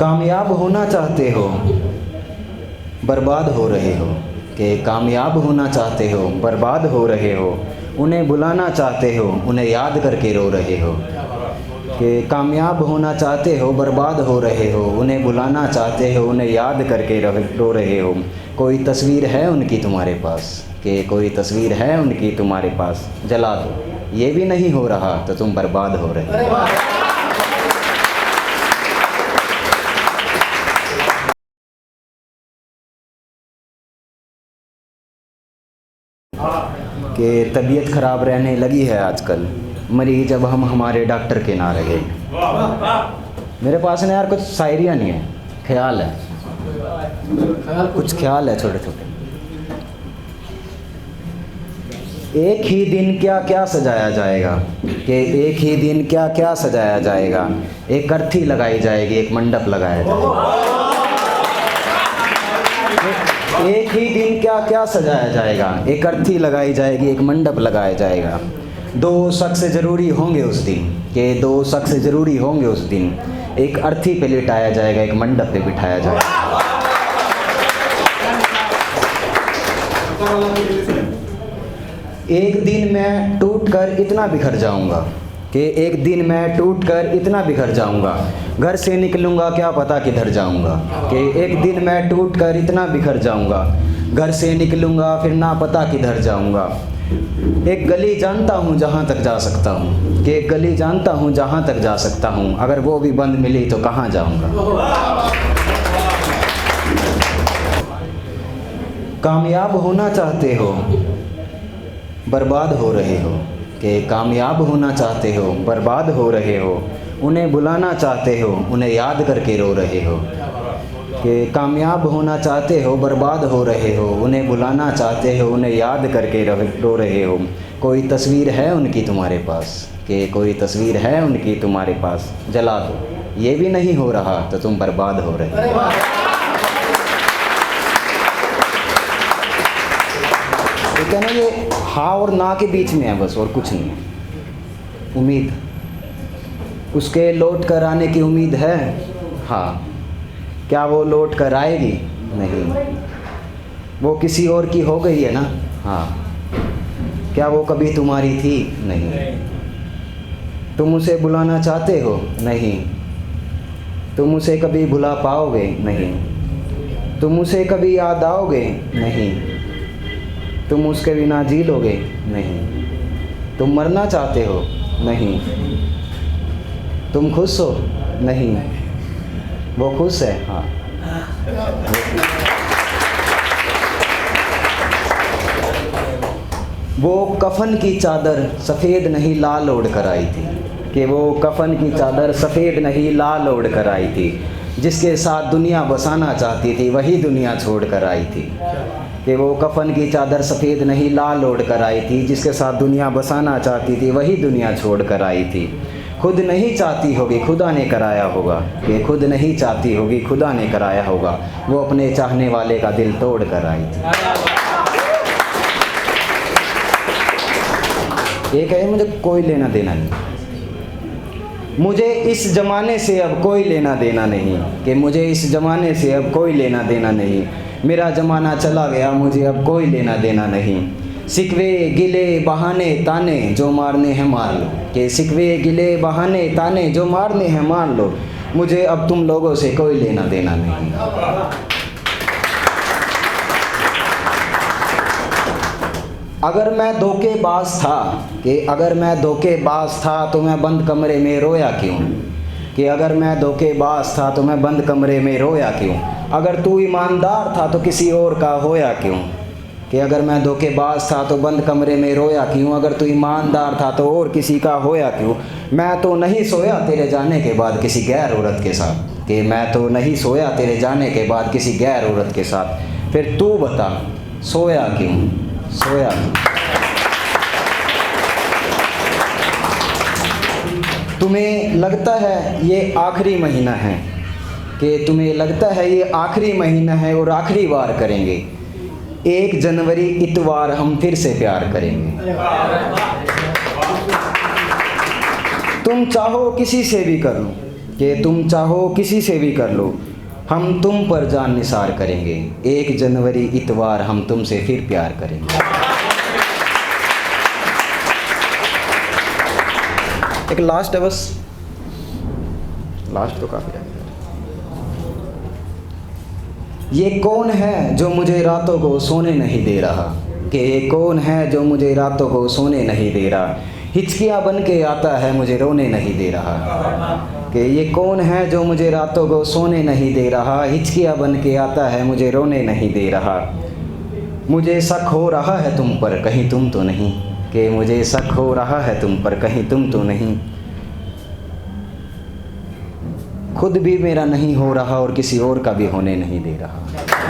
कामयाब होना चाहते हो, बर्बाद हो रहे हो। कि कामयाब होना चाहते हो, बर्बाद हो रहे हो। उन्हें बुलाना चाहते हो, उन्हें याद करके रो रहे हो। कि कामयाब होना चाहते हो, बर्बाद हो रहे हो। उन्हें बुलाना चाहते हो, उन्हें याद करके रो रहे हो। कोई तस्वीर है उनकी तुम्हारे पास, कि कोई तस्वीर है उनकी तुम्हारे पास, जला दो। ये भी नहीं हो रहा तो तुम बर्बाद हो रहे हो। कि तबीयत ख़राब रहने लगी है आजकल, मरीज अब हम हमारे डॉक्टर के ना रहे। मेरे पास ना यार कुछ शायरियाँ नहीं है, ख्याल है, कुछ ख्याल है छोटे छोटे। एक ही दिन क्या क्या सजाया जाएगा, कि एक ही दिन क्या क्या सजाया जाएगा। एक अर्थी लगाई जाएगी, एक मंडप लगाया जाएगा। एक ही दिन क्या क्या सजाया जाएगा, एक अर्थी लगाई जाएगी, एक मंडप लगाया जाएगा। दो शख्स ज़रूरी होंगे उस दिन, कि दो शख्स ज़रूरी होंगे उस दिन। एक अर्थी पे लिटाया जाएगा, एक मंडप पे बिठाया जाएगा। एक दिन मैं टूटकर इतना बिखर जाऊंगा, कि एक दिन मैं टूटकर इतना बिखर जाऊंगा। घर से निकलूंगा क्या पता किधर जाऊंगा। कि एक दिन मैं टूटकर इतना बिखर जाऊंगा। घर से निकलूंगा फिर ना पता किधर जाऊंगा। एक गली जानता हूँ जहाँ तक जा सकता हूँ, कि एक गली जानता हूँ जहाँ तक जा सकता हूँ। अगर वो भी बंद मिली तो कहाँ जाऊंगा। कामयाब होना चाहते हो, बर्बाद हो रहे हो। कि कामयाब होना चाहते हो, बर्बाद हो रहे हो। उन्हें बुलाना चाहते हो, उन्हें याद करके रो रहे हो। कि कामयाब होना चाहते हो, बर्बाद हो रहे हो। उन्हें बुलाना चाहते हो, उन्हें याद करके रो रहे हो। कोई तस्वीर है उनकी तुम्हारे पास, कि कोई तस्वीर है उनकी तुम्हारे पास, जला दो। ये भी नहीं हो रहा तो तुम बर्बाद हो रहे हो। तो क्या ना, ये हाँ और ना के बीच में है बस, और कुछ नहीं है। उम्मीद, उसके लौट कर आने की उम्मीद है। हाँ, क्या वो लौट कर आएगी? नहीं। वो किसी और की हो गई है ना। हाँ, क्या वो कभी तुम्हारी थी? नहीं। तुम उसे बुलाना चाहते हो? नहीं। तुम उसे कभी भुला पाओगे? नहीं। तुम उसे कभी याद आओगे? नहीं। तुम उसके बिना जी लोगे? नहीं। तुम मरना चाहते हो? नहीं। तुम खुश हो? नहीं। वो खुश है। हाँ। वो कफन की चादर सफ़ेद नहीं लाल ओढ़ कर आई थी, कि वो कफन की चादर सफ़ेद नहीं लाल ओढ़ कर आई थी। जिसके साथ दुनिया बसाना चाहती थी वही दुनिया छोड़ कर आई थी। कि वो कफन की चादर सफ़ेद नहीं लाल ओढ़ कर आई थी। जिसके साथ दुनिया बसाना चाहती थी वही दुनिया छोड़ कर आई थी। खुद नहीं चाहती होगी खुदा ने कराया होगा, कि खुद नहीं चाहती होगी खुदा ने कराया होगा। वो अपने चाहने वाले का दिल तोड़ कर आई थी। ये कहे मुझे कोई लेना देना नहीं, मुझे इस ज़माने से अब कोई लेना देना नहीं। कि मुझे इस ज़माने से अब कोई लेना देना नहीं। मेरा ज़माना चला गया, मुझे अब कोई लेना देना नहीं। सिकवे गिले बहाने ताने जो मारने हैं मार लो, कि सिकवे गिले बहाने ताने जो मारने हैं मार लो। मुझे अब तुम लोगों से कोई लेना देना नहीं। अगर मैं धोखेबाज था, कि अगर मैं धोखेबाज था तो मैं बंद कमरे में रोया क्यों। कि अगर मैं धोखेबाज था तो मैं बंद कमरे में रोया क्यों। अगर तू ईमानदार था तो किसी और का होया क्यों। कि अगर मैं धोखेबाज था तो बंद कमरे में रोया क्यों। अगर तू ईमानदार था तो और किसी का होया क्यों। मैं तो नहीं सोया तेरे जाने के बाद किसी गैर औरत के साथ, कि मैं तो नहीं सोया तेरे जाने के बाद किसी गैर औरत के साथ। फिर तू बता सोया क्यों, सोया क्यों। तुम्हें लगता है ये आखिरी महीना है, कि तुम्हें लगता है ये आखिरी महीना है और आखिरी बार करेंगे। 1 जनवरी इतवार हम फिर से प्यार करेंगे। तुम चाहो किसी से भी कर लो, कि तुम चाहो किसी से भी कर लो, हम तुम पर जान निसार करेंगे, 1 जनवरी इतवार हम तुमसे फिर प्यार करेंगे। एक लास्ट है बस, लास्ट तो काफ़ी है। ये कौन है जो मुझे रातों को सोने नहीं दे रहा, कि ये कौन है जो मुझे रातों को सोने नहीं दे रहा, हिचकियाँ बन के आता है मुझे रोने नहीं दे रहा। कि ये कौन है जो मुझे रातों को सोने नहीं दे रहा, हिचकियाँ बन के आता है मुझे रोने नहीं दे रहा। मुझे शक हो रहा है तुम पर कहीं तुम तो नहीं, कि मुझे शक हो रहा है तुम पर कहीं तुम तो नहीं। खुद भी मेरा नहीं हो रहा और किसी और का भी होने नहीं दे रहा।